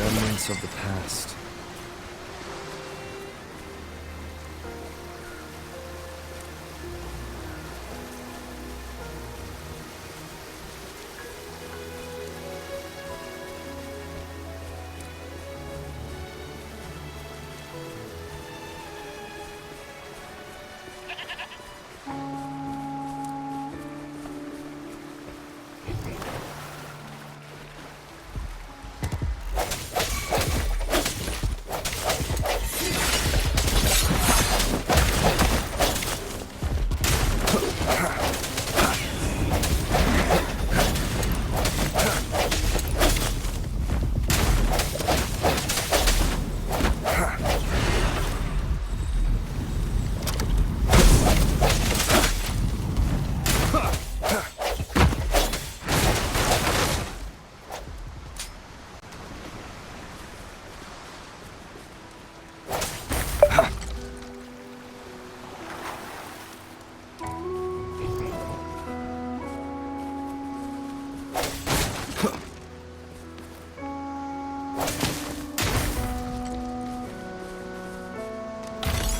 remnants of the past.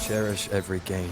Cherish every gain.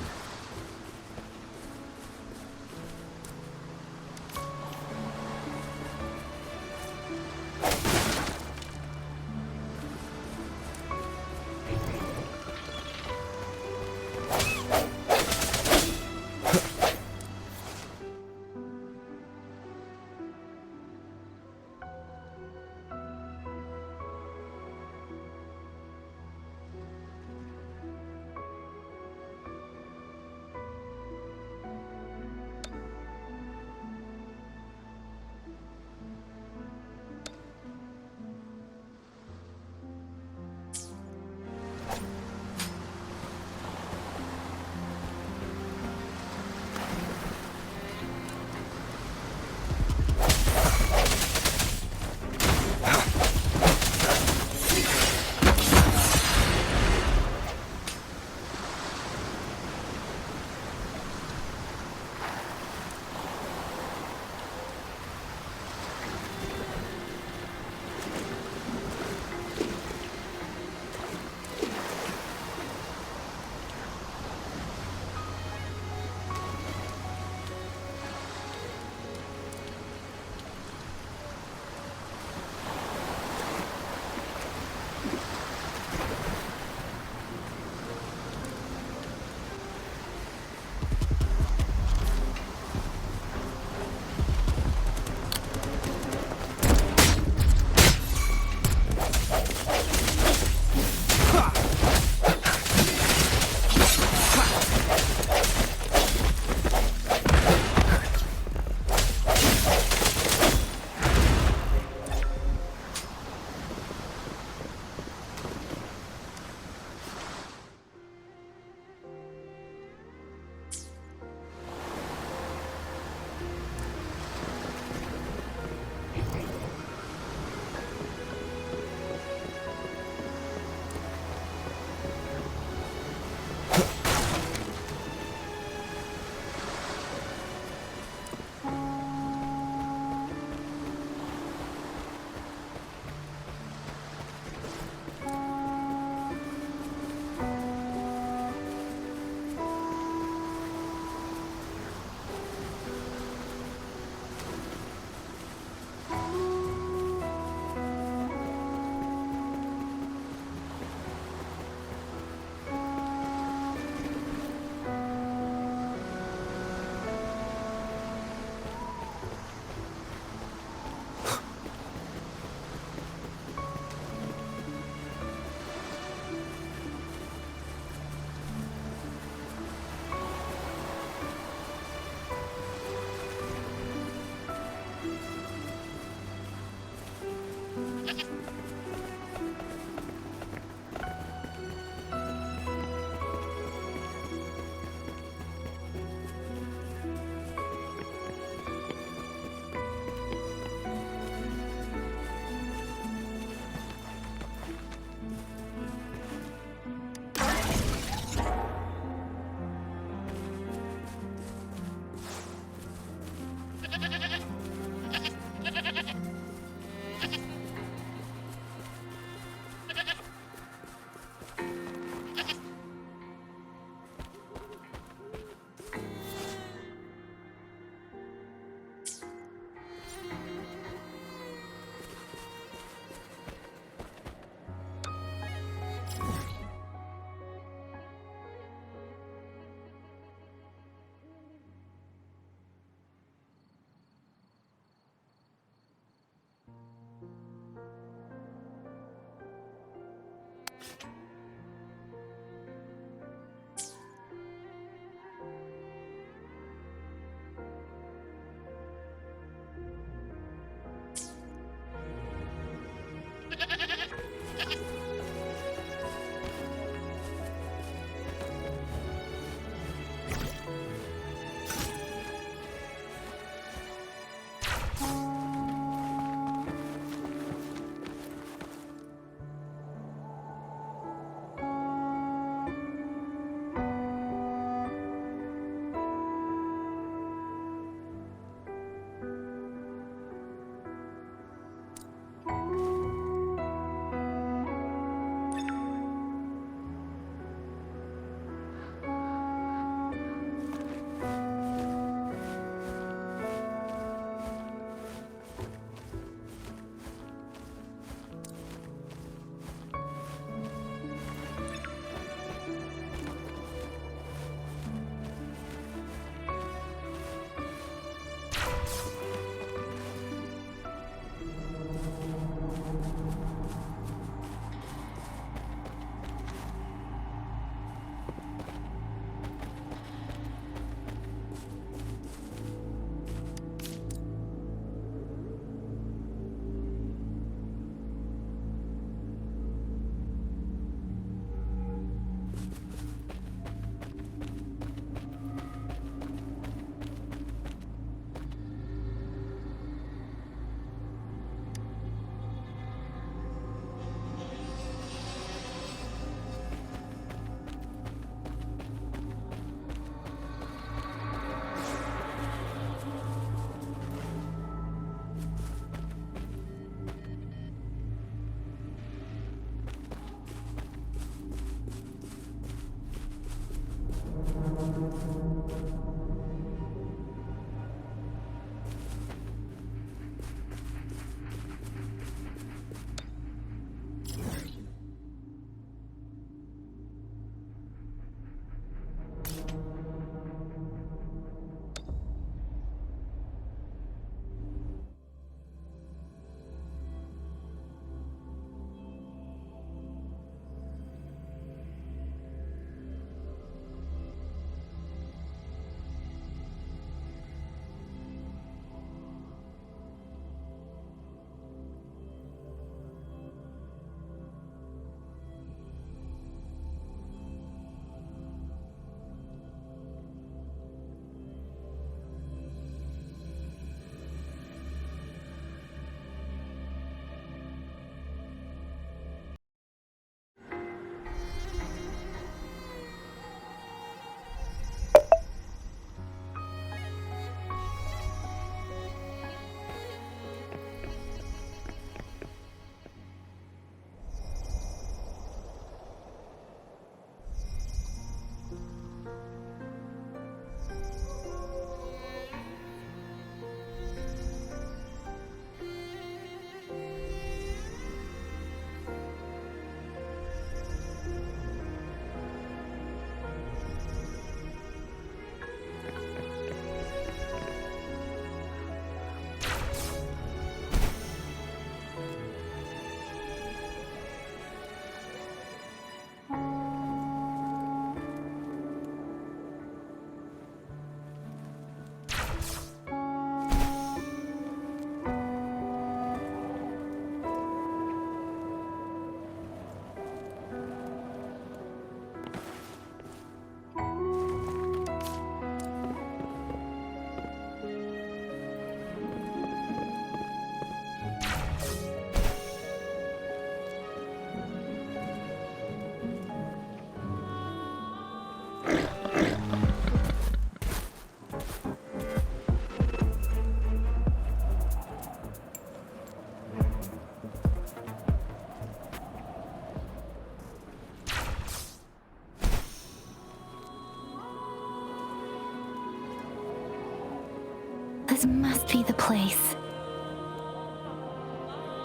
This must be the place.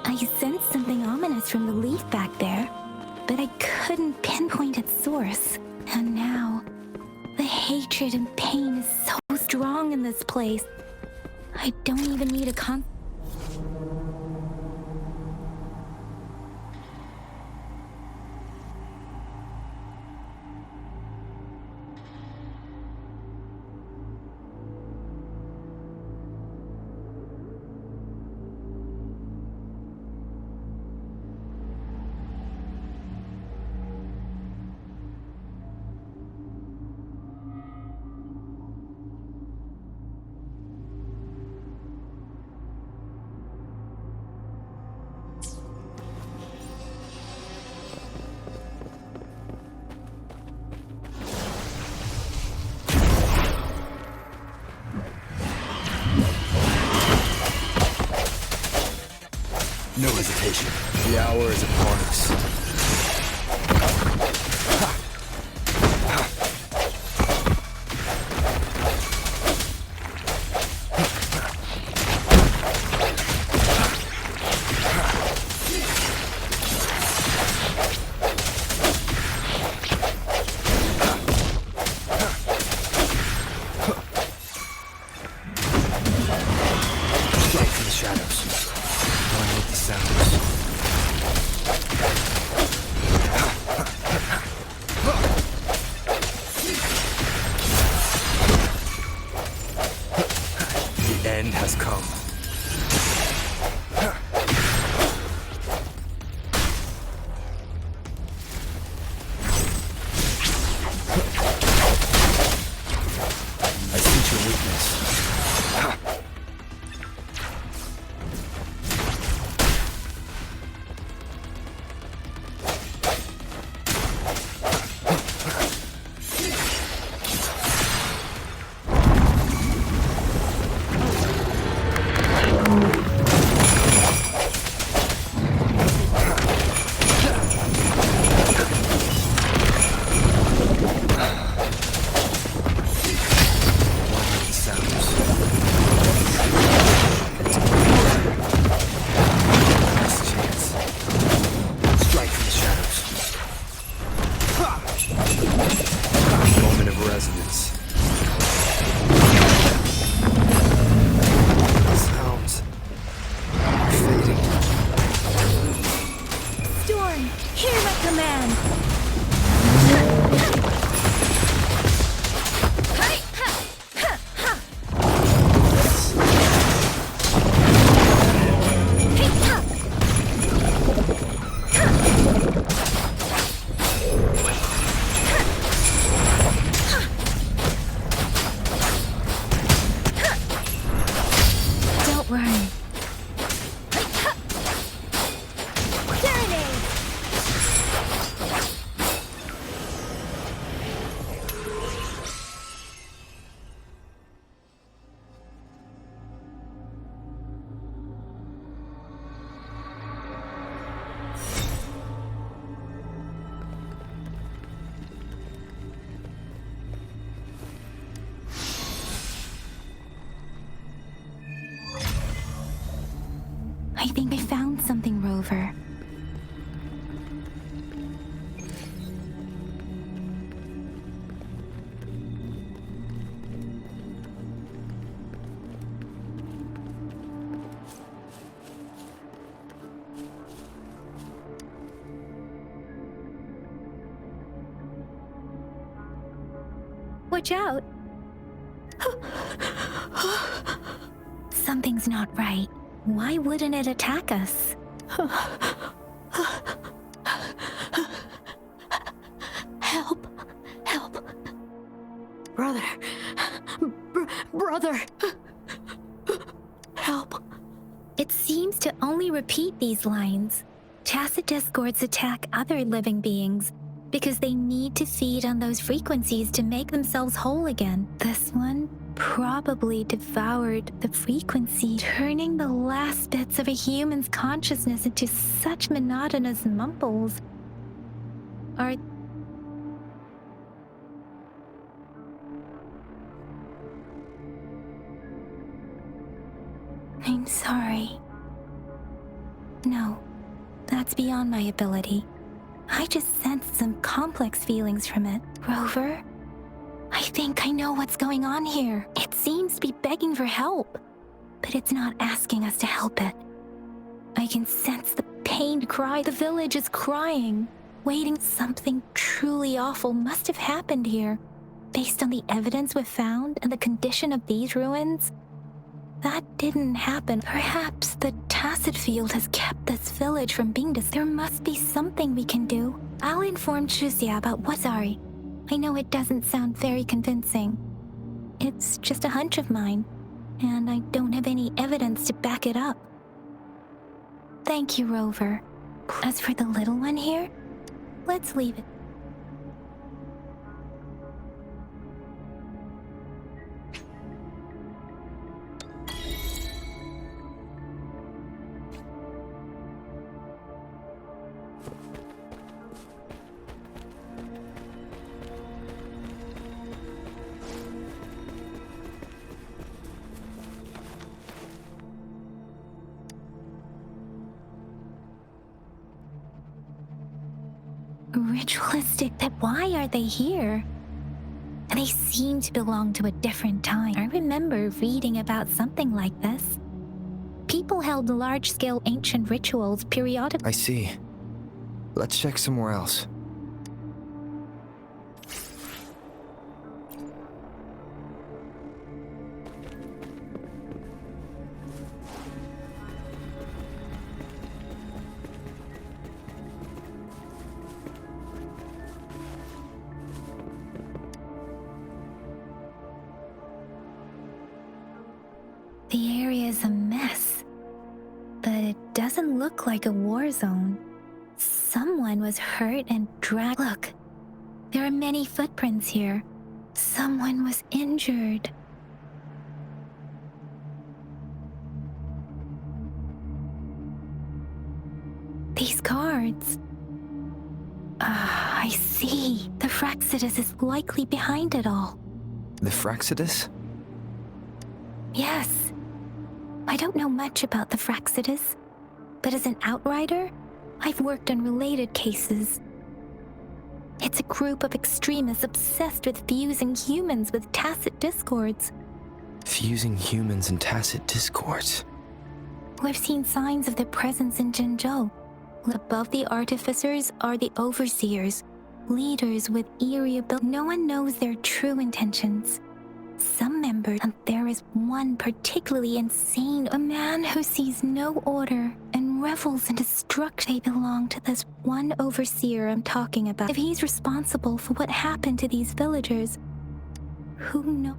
I sensed something ominous from the leaf back there, but I couldn't pinpoint its source. And now, the hatred and pain is so strong in this place. I don't even need a Onyx. Strike from the shadows. One with the sounds. The end has come. I sense your weakness. One with the sounds. Last chance. Strike from the shadows. Moment of resonance. Sounds are fading. Storm, hear my command! Don't worry. Serenade! I think I found something, Rover. Watch out! Something's not right. Why wouldn't it attack us? Help! Help! Brother! Brother! Help! It seems to only repeat these lines. Tacit discords attack other living beings because they need to feed on those frequencies to make themselves whole again. This one probably devoured the frequency, turning the last bits of a human's consciousness into such monotonous mumbles. Are I'm sorry. No, that's beyond my ability. I just sensed some complex feelings from it. Rover, I think I know what's going on here. It seems to be begging for help, but it's not asking us to help it. I can sense the pained cry. The village is crying, waiting. Something truly awful must have happened here. Based on the evidence we've found and the condition of these ruins, that didn't happen. Perhaps the tacit field has kept this village from being There must be something we can do. I'll inform Shuzia about what's Ari. I know it doesn't sound very convincing. It's just a hunch of mine, and I don't have any evidence to back it up. Thank you, Rover. As for the little one here, let's leave it. Ritualistic, but why are they here? They seem to belong to a different time. I remember reading about something like this. People held large-scale ancient rituals periodically. I see. Let's check somewhere else. The area is a mess, but it doesn't look like a war zone. Someone was hurt and dragged. Look, there are many footprints here. Someone was injured. These cards. I see. The Fraxidus is likely behind it all. The Fraxidus? Yes. I don't know much about the Fraxidus, but as an outrider, I've worked on related cases. It's a group of extremists obsessed with fusing humans with tacit discords. Fusing humans and tacit discords. We've seen signs of their presence in Jinzhou. Above the artificers are the overseers, leaders with eerie ability. No one knows their true intentions. Some members, and there is one particularly insane, a man who sees no order and revels in destruction. They belong to this one overseer I'm talking about. If he's responsible for what happened to these villagers, who knows?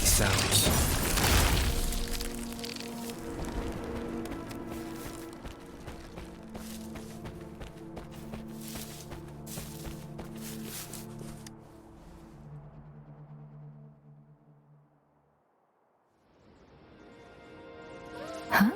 Sounds. Huh?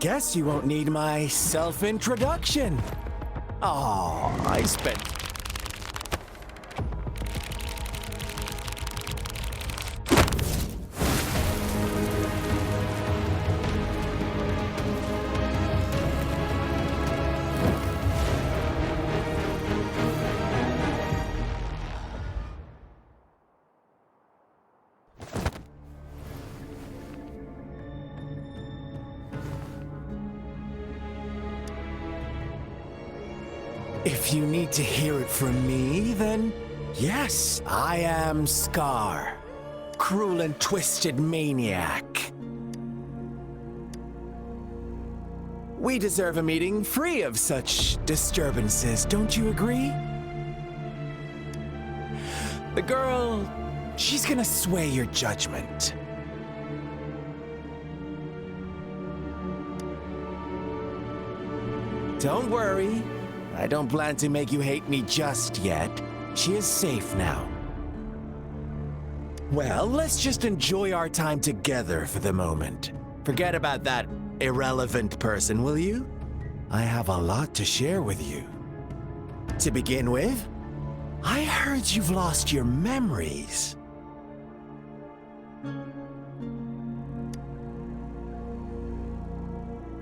Guess you won't need my self-introduction. Oh, I spent... If you need to hear it from me, then yes, I am Scar, cruel and twisted maniac. We deserve a meeting free of such disturbances, don't you agree? The girl, she's gonna sway your judgment. Don't worry. I don't plan to make you hate me just yet. She is safe now. Well, let's just enjoy our time together for the moment. Forget about that irrelevant person, will you? I have a lot to share with you. To begin with, I heard you've lost your memories.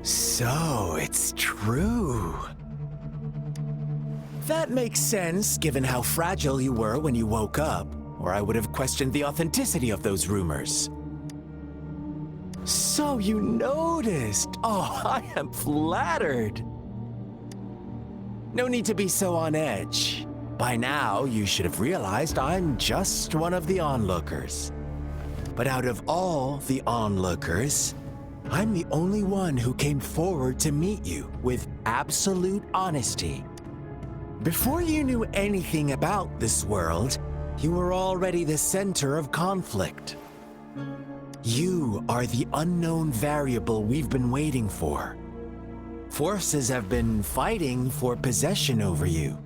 So, it's true. That makes sense, given how fragile you were when you woke up, or I would have questioned the authenticity of those rumors. So you noticed. Oh, I am flattered. No need to be so on edge. By now, you should have realized I'm just one of the onlookers. But out of all the onlookers, I'm the only one who came forward to meet you with absolute honesty. Before you knew anything about this world, you were already the center of conflict. You are the unknown variable we've been waiting for. Forces have been fighting for possession over you.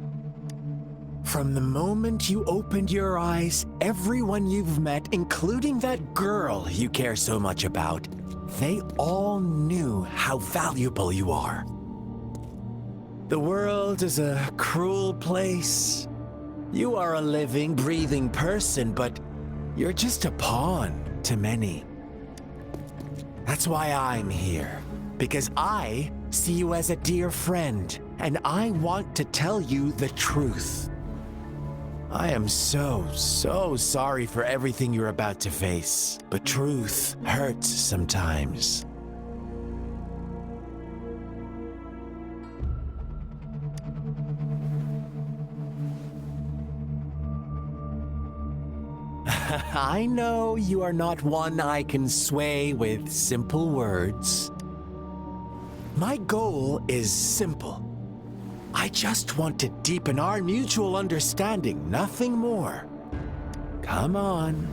From the moment you opened your eyes, everyone you've met, including that girl you care so much about, they all knew how valuable you are. The world is a cruel place. You are a living, breathing person, but you're just a pawn to many. That's why I'm here, because I see you as a dear friend, and I want to tell you the truth. I am so sorry for everything you're about to face, but truth hurts sometimes. I know you are not one I can sway with simple words. My goal is simple. I just want to deepen our mutual understanding, nothing more. Come on.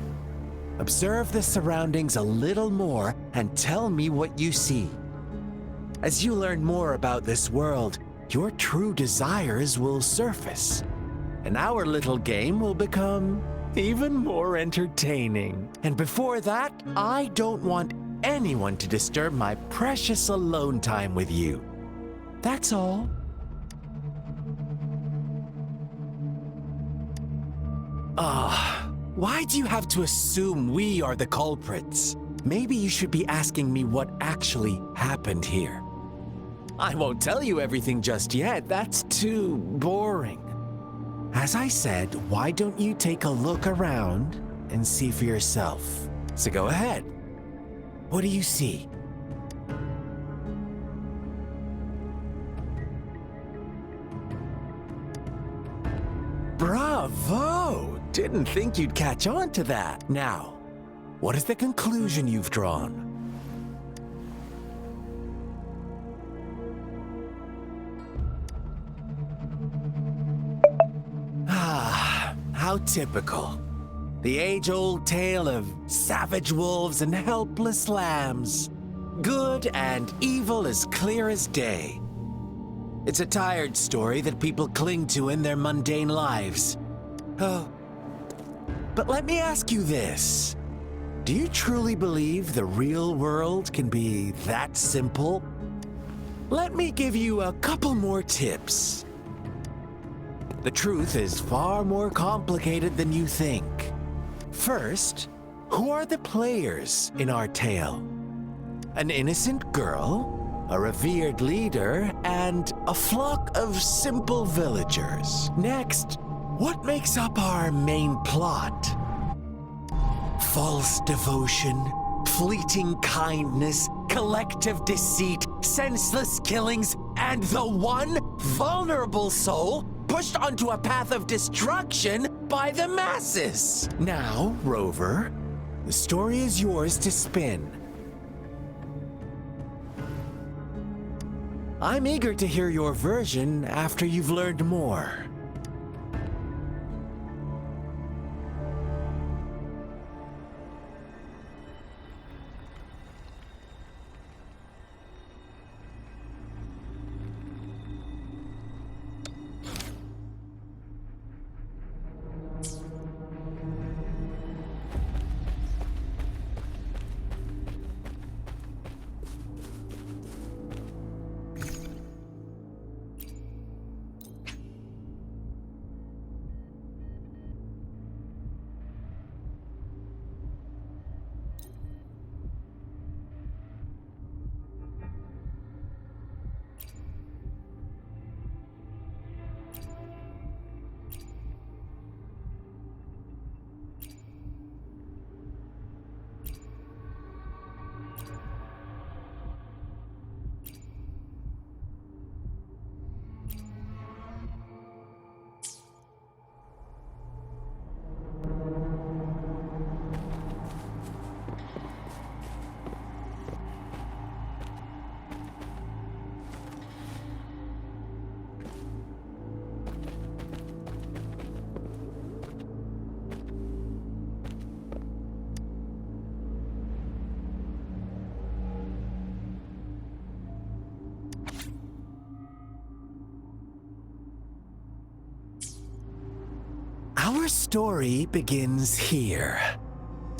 Observe the surroundings a little more and tell me what you see. As you learn more about this world, your true desires will surface, and our little game will become even more entertaining. And before that, I don't want anyone to disturb my precious alone time with you. That's all. Why do you have to assume we are the culprits? Maybe you should be asking me what actually happened here. I won't tell you everything just yet, that's too boring. As I said, why don't you take a look around and see for yourself? So go ahead. What do you see? Bravo! Didn't think you'd catch on to that. Now, what is the conclusion you've drawn? How typical. The age-old tale of savage wolves and helpless lambs. Good and evil as clear as day. It's a tired story that people cling to in their mundane lives. Oh. But let me ask you this. Do you truly believe the real world can be that simple? Let me give you a couple more tips. The truth is far more complicated than you think. First, who are the players in our tale? An innocent girl, a revered leader, and a flock of simple villagers. Next, what makes up our main plot? False devotion, fleeting kindness, collective deceit, senseless killings, and the one vulnerable soul pushed onto a path of destruction by the masses. Now, Rover, the story is yours to spin. I'm eager to hear your version after you've learned more. Our story begins here.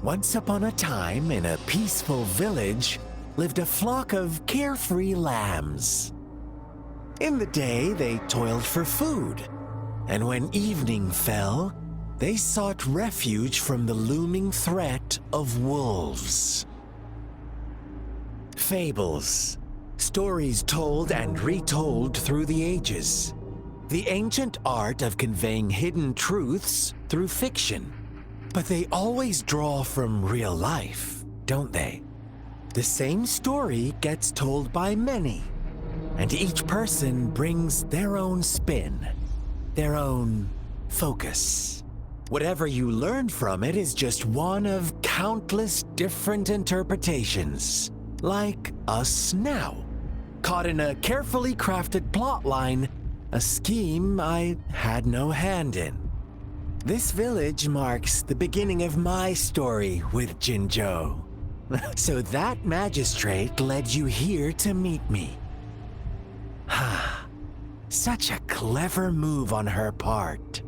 Once upon a time, in a peaceful village, lived a flock of carefree lambs. In the day, they toiled for food, and when evening fell, they sought refuge from the looming threat of wolves. Fables, stories told and retold through the ages. The ancient art of conveying hidden truths through fiction. But they always draw from real life, don't they? The same story gets told by many, and each person brings their own spin, their own focus. Whatever you learn from it is just one of countless different interpretations, like us now, caught in a carefully crafted plotline, a scheme I had no hand in. This village marks the beginning of my story with Jinzhou. So that magistrate led you here to meet me. Such a clever move on her part.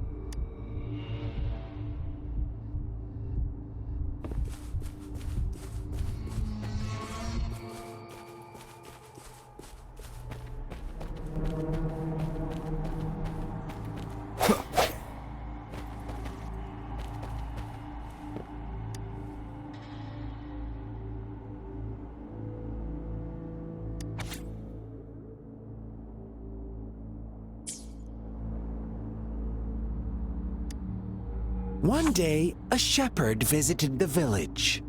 One day, a shepherd visited the village.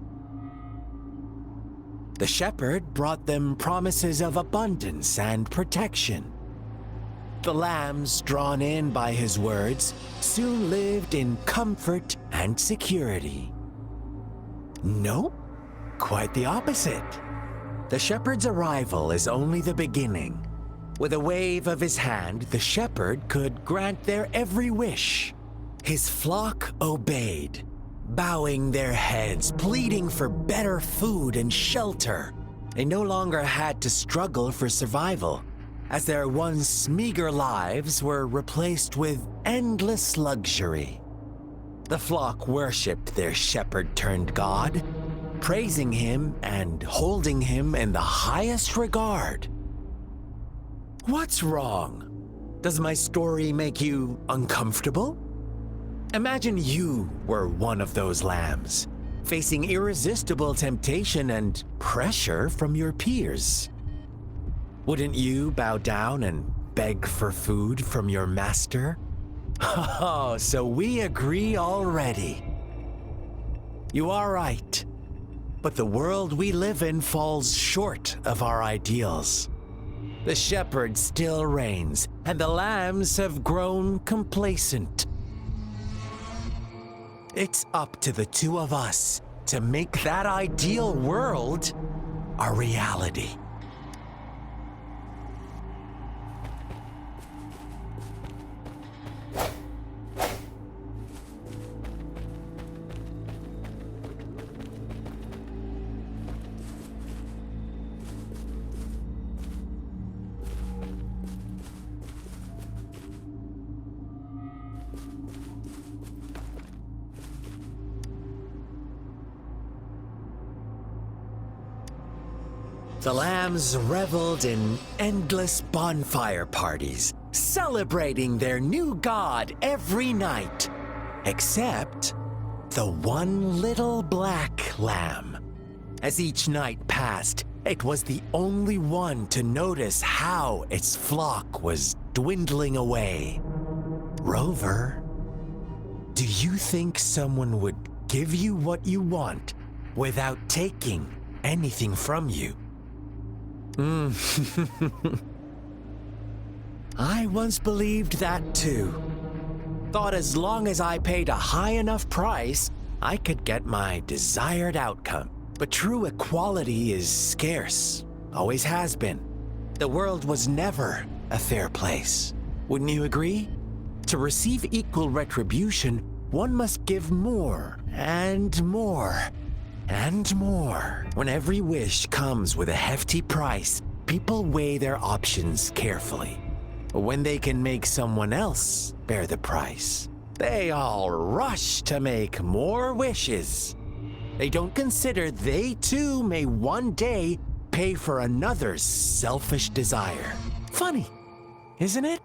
The shepherd brought them promises of abundance and protection. The lambs, drawn in by his words, soon lived in comfort and security. Nope, quite the opposite. The shepherd's arrival is only the beginning. With a wave of his hand, the shepherd could grant their every wish. His flock obeyed, bowing their heads, pleading for better food and shelter. They no longer had to struggle for survival, as their once meager lives were replaced with endless luxury. The flock worshipped their shepherd-turned-god, praising him and holding him in the highest regard. What's wrong? Does my story make you uncomfortable? Imagine you were one of those lambs, facing irresistible temptation and pressure from your peers. Wouldn't you bow down and beg for food from your master? Oh, so we agree already. You are right, but the world we live in falls short of our ideals. The shepherd still reigns, and the lambs have grown complacent. It's up to the two of us to make that ideal world a reality. The lambs reveled in endless bonfire parties, celebrating their new god every night, except the one little black lamb. As each night passed, it was the only one to notice how its flock was dwindling away. Rover, do you think someone would give you what you want without taking anything from you? I once believed that too. Thought as long as I paid a high enough price, I could get my desired outcome. But true equality is scarce, always has been. The world was never a fair place. Wouldn't you agree? To receive equal retribution, one must give more and more. And more. When every wish comes with a hefty price, people weigh their options carefully. When they can make someone else bear the price, they all rush to make more wishes. They don't consider they too may one day pay for another's selfish desire. Funny, isn't it?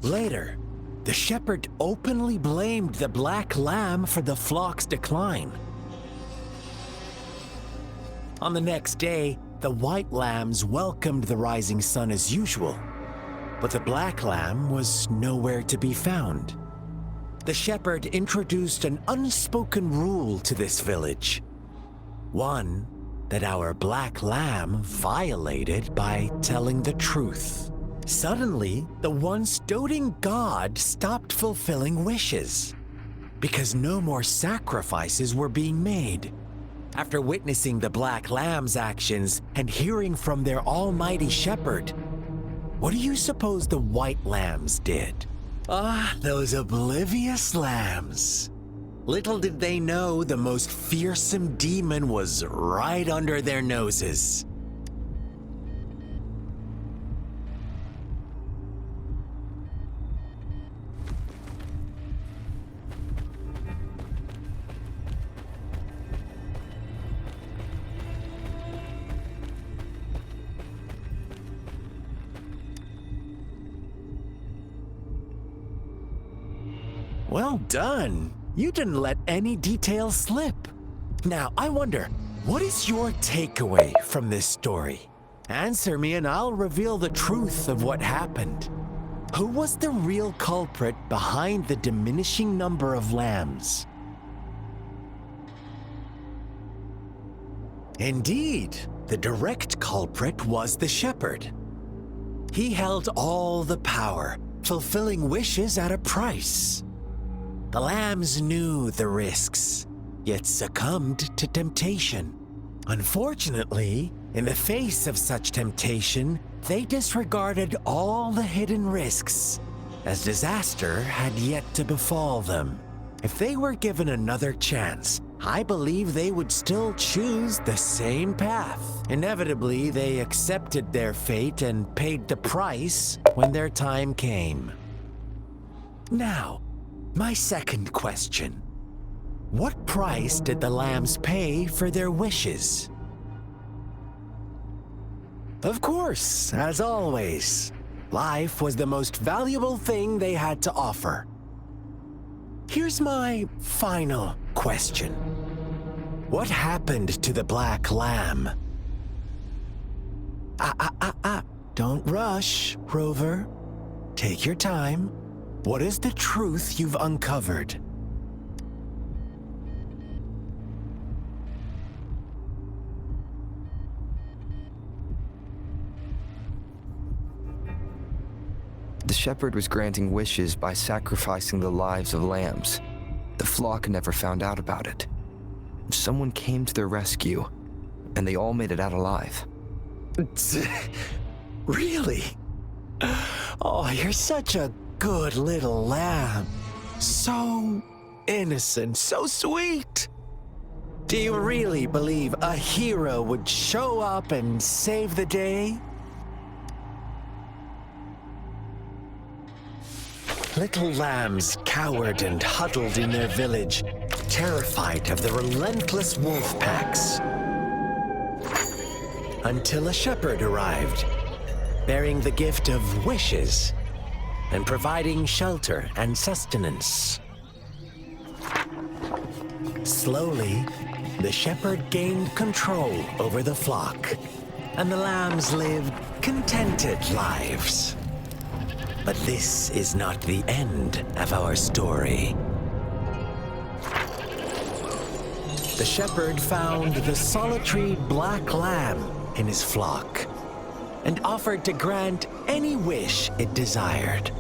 Later, the shepherd openly blamed the black lamb for the flock's decline. On the next day, the white lambs welcomed the rising sun as usual, but the black lamb was nowhere to be found. The shepherd introduced an unspoken rule to this village, one that our black lamb violated by telling the truth. Suddenly, the once doting god stopped fulfilling wishes because no more sacrifices were being made. After witnessing the black lamb's actions and hearing from their almighty shepherd, what do you suppose the white lambs did? Ah, those oblivious lambs. Little did they know the most fearsome demon was right under their noses. Well done. You didn't let any details slip. Now, I wonder, what is your takeaway from this story? Answer me and I'll reveal the truth of what happened. Who was the real culprit behind the diminishing number of lambs? Indeed, the direct culprit was the shepherd. He held all the power, fulfilling wishes at a price. The lambs knew the risks, yet succumbed to temptation. Unfortunately, in the face of such temptation, they disregarded all the hidden risks, as disaster had yet to befall them. If they were given another chance, I believe they would still choose the same path. Inevitably, they accepted their fate and paid the price when their time came. Now, my second question. What price did the lambs pay for their wishes? Of course, as always, life was the most valuable thing they had to offer. Here's my final question. What happened to the black lamb? Don't rush, Rover. Take your time. What is the truth you've uncovered? The shepherd was granting wishes by sacrificing the lives of lambs. The flock never found out about it. Someone came to their rescue, and they all made it out alive. Really? Oh, you're such a good little lamb. So innocent, so sweet. Do you really believe a hero would show up and save the day? Little lambs cowered and huddled in their village, terrified of the relentless wolf packs. Until a shepherd arrived, bearing the gift of wishes and providing shelter and sustenance. Slowly, the shepherd gained control over the flock, and the lambs lived contented lives. But this is not the end of our story. The shepherd found the solitary black lamb in his flock and offered to grant any wish it desired.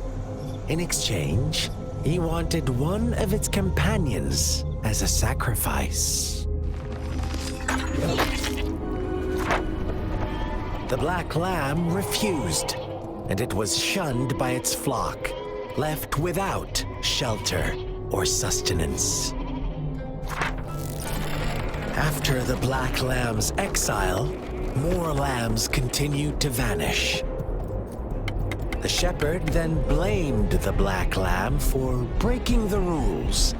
In exchange, He wanted one of its companions as a sacrifice. The black lamb refused, and it was shunned by its flock, left without shelter or sustenance. After the black lamb's exile, more lambs continued to vanish. The shepherd then blamed the black lamb for breaking the rules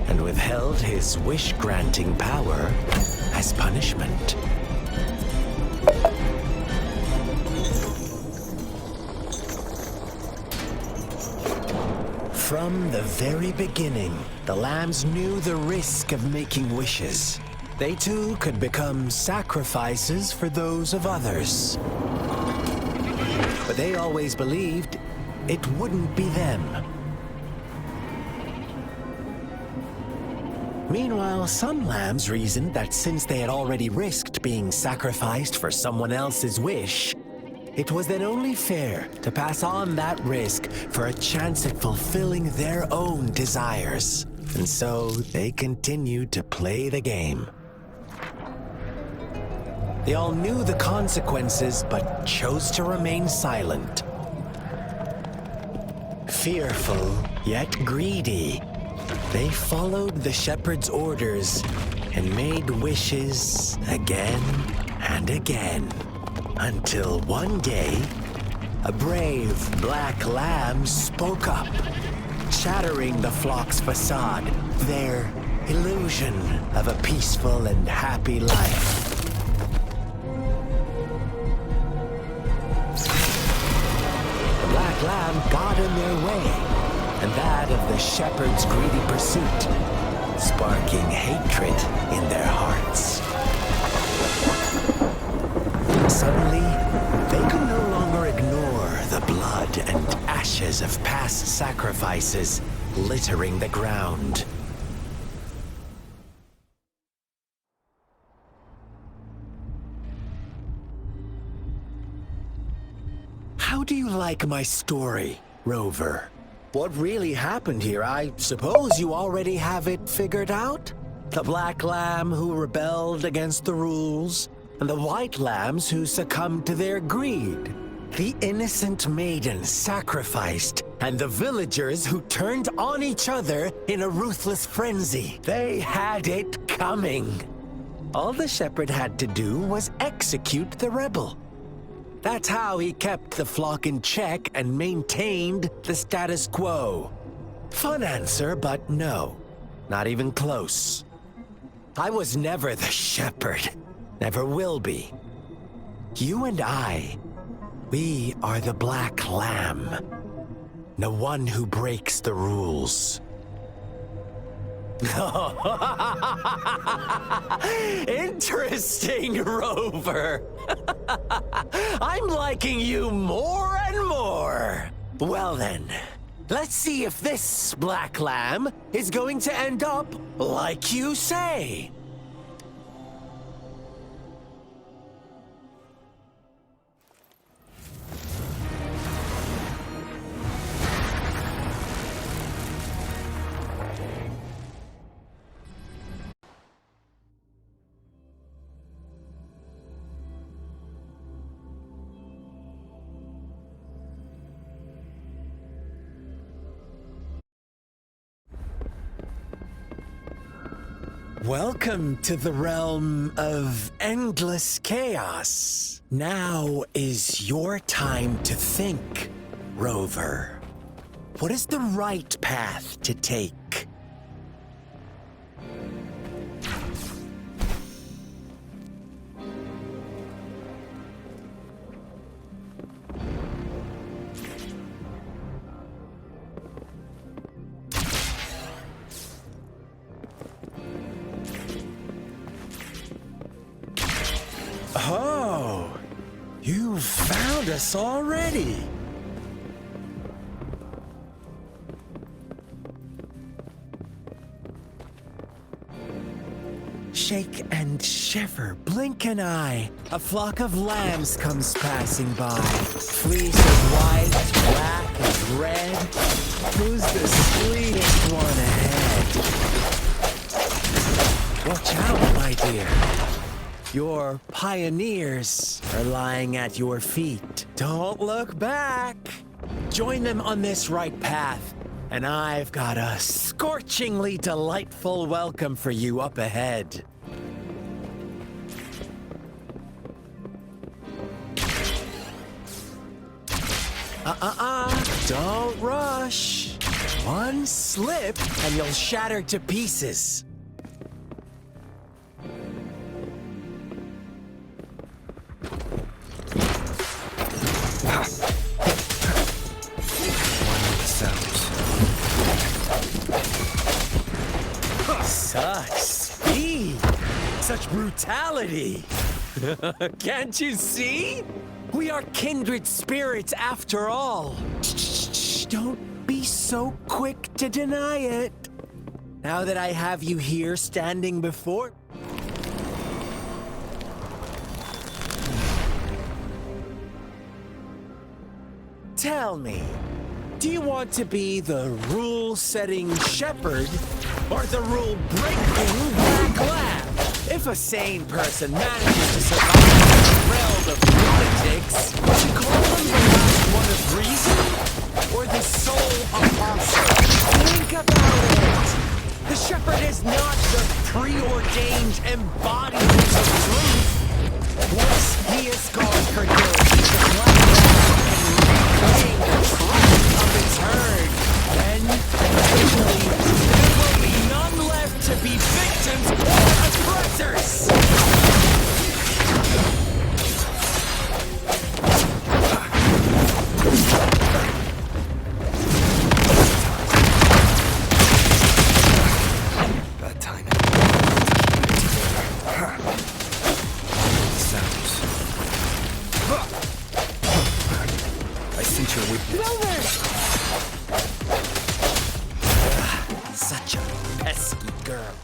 and withheld his wish-granting power as punishment. From the very beginning, the lambs knew the risk of making wishes. They too could become sacrifices for those of others. But they always believed it wouldn't be them. Meanwhile, some lambs reasoned that since they had already risked being sacrificed for someone else's wish, it was then only fair to pass on that risk for a chance at fulfilling their own desires. And so they continued to play the game. They all knew the consequences, but chose to remain silent. Fearful, yet greedy, they followed the shepherd's orders and made wishes again and again. Until one day, a brave black lamb spoke up, shattering the flock's facade, their illusion of a peaceful and happy life. Lamb got in their way, and that of the shepherd's greedy pursuit, sparking hatred in their hearts. Suddenly, they could no longer ignore the blood and ashes of past sacrifices littering the ground. How do you like my story, Rover? What really happened here? I suppose you already have it figured out? The black lamb who rebelled against the rules, and the white lambs who succumbed to their greed. The innocent maiden sacrificed, and the villagers who turned on each other in a ruthless frenzy. They had it coming. All the shepherd had to do was execute the rebel. That's how he kept the flock in check and maintained the status quo. Fun answer, but no, not even close. I was never the shepherd, never will be. You and I, we are the black lamb, the one who breaks the rules. Interesting, Rover. I'm liking you more and more. Well then, let's see if this black lamb is going to end up like you say. Welcome to the realm of endless chaos. Now is your time to think, Rover. What is the right path to take? Oh, you've found us already. Shake and shiver, blink an eye. A flock of lambs comes passing by. Fleece of white, black, and red? Who's the sweetest one ahead? Watch out, my dear. Your pioneers are lying at your feet. Don't look back. Join them on this right path, and I've got a scorchingly delightful welcome for you up ahead. Don't rush. One slip, and you'll shatter to pieces. Such speed! Such brutality! Can't you see? We are kindred spirits after all. Shh, don't be so quick to deny it. Now that I have you here standing before... Tell me, do you want to be the rule-setting shepherd or the rule-breaking black lab? If a sane person manages to survive the realm of lunatics, would you call them the last one of reason or the sole apostle? Think about it. The shepherd is not the preordained embodiment of truth. Once he is gone for good, the black lab reclaim the trust of its herd. Then, eventually, there will be none left to be victims or aggressors! Bad timing. Sounds. I sense your weakness. Such a pesky girl.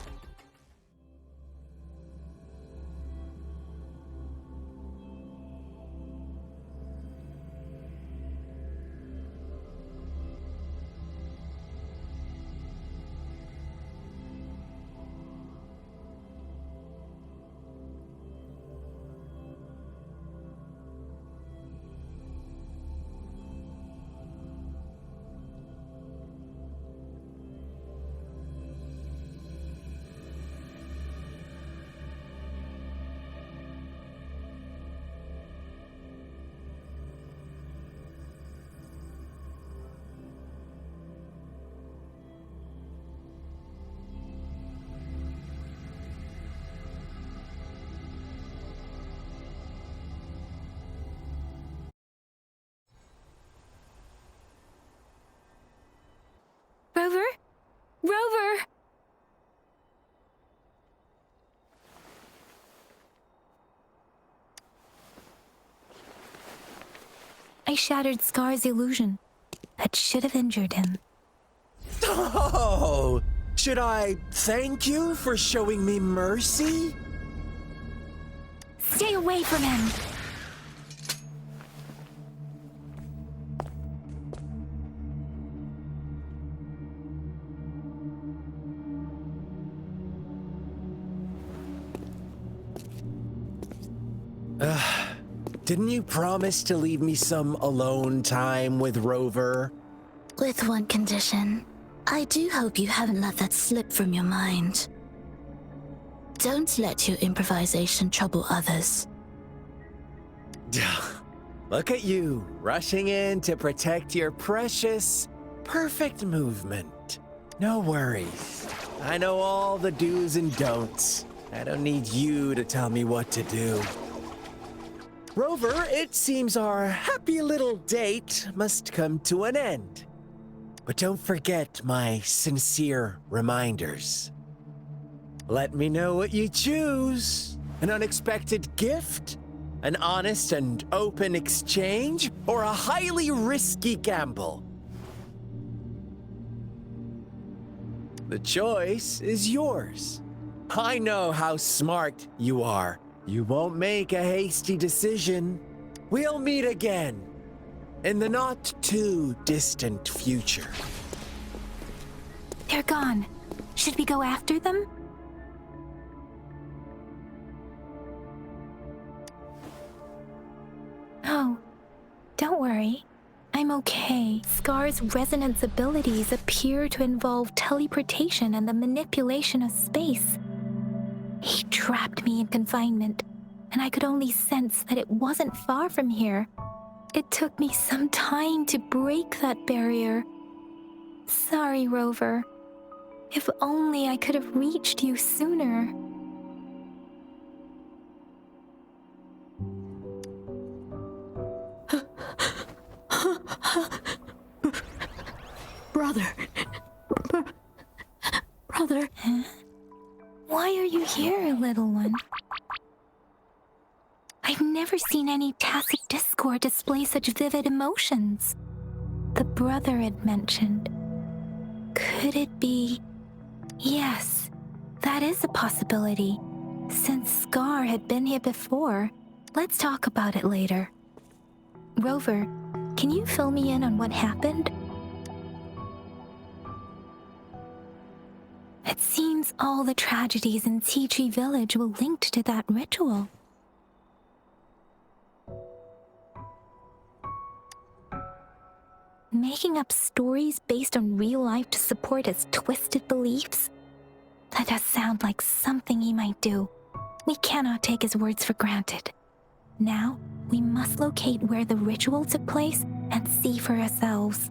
Rover? Rover! I shattered Scar's illusion. That should have injured him. Oh! Should I thank you for showing me mercy? Stay away from him! Didn't you promise to leave me some alone time with Rover? With one condition. I do hope you haven't let that slip from your mind. Don't let your improvisation trouble others. Look at you, rushing in to protect your precious, perfect movement. No worries. I know all the do's and don'ts. I don't need you to tell me what to do. Rover, it seems our happy little date must come to an end. But don't forget my sincere reminders. Let me know what you choose. An unexpected gift? An honest and open exchange? Or a highly risky gamble? The choice is yours. I know how smart you are. You won't make a hasty decision. We'll meet again. in the not too distant future. They're gone. Should we go after them? Oh, don't worry. I'm okay. Scar's resonance abilities appear to involve teleportation and the manipulation of space. He trapped me in confinement, and I could only sense that it wasn't far from here. It took me some time to break that barrier. Sorry, Rover. If only I could have reached you sooner. Brother. Brother. Huh? Why are you here, little one? I've never seen any tacit discord display such vivid emotions. The brother had mentioned. Could it be? Yes, that is a possibility. Since Scar had been here before, let's talk about it later. Rover, can you fill me in on what happened? It seems all the tragedies in Tea Tree Village were linked to that ritual. Making up stories based on real life to support his twisted beliefs? That does sound like something he might do. We cannot take his words for granted. Now, we must locate where the ritual took place and see for ourselves.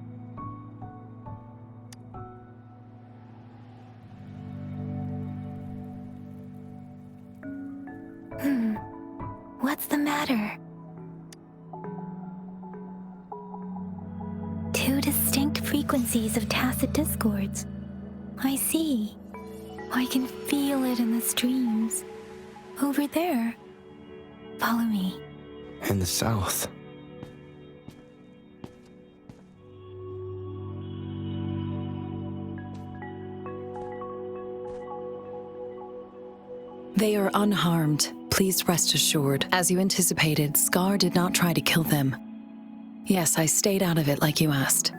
What's the matter? Two distinct frequencies of tacit discords. I see. I can feel it in the streams. Over there. Follow me. In the south. They are unharmed. Please rest assured. As you anticipated, Scar did not try to kill them. Yes, I stayed out of it like you asked.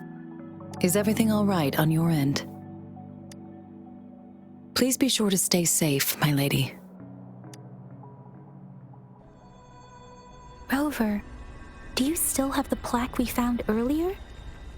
Is everything all right on your end? Please be sure to stay safe, my lady. Rover, do you still have the plaque we found earlier?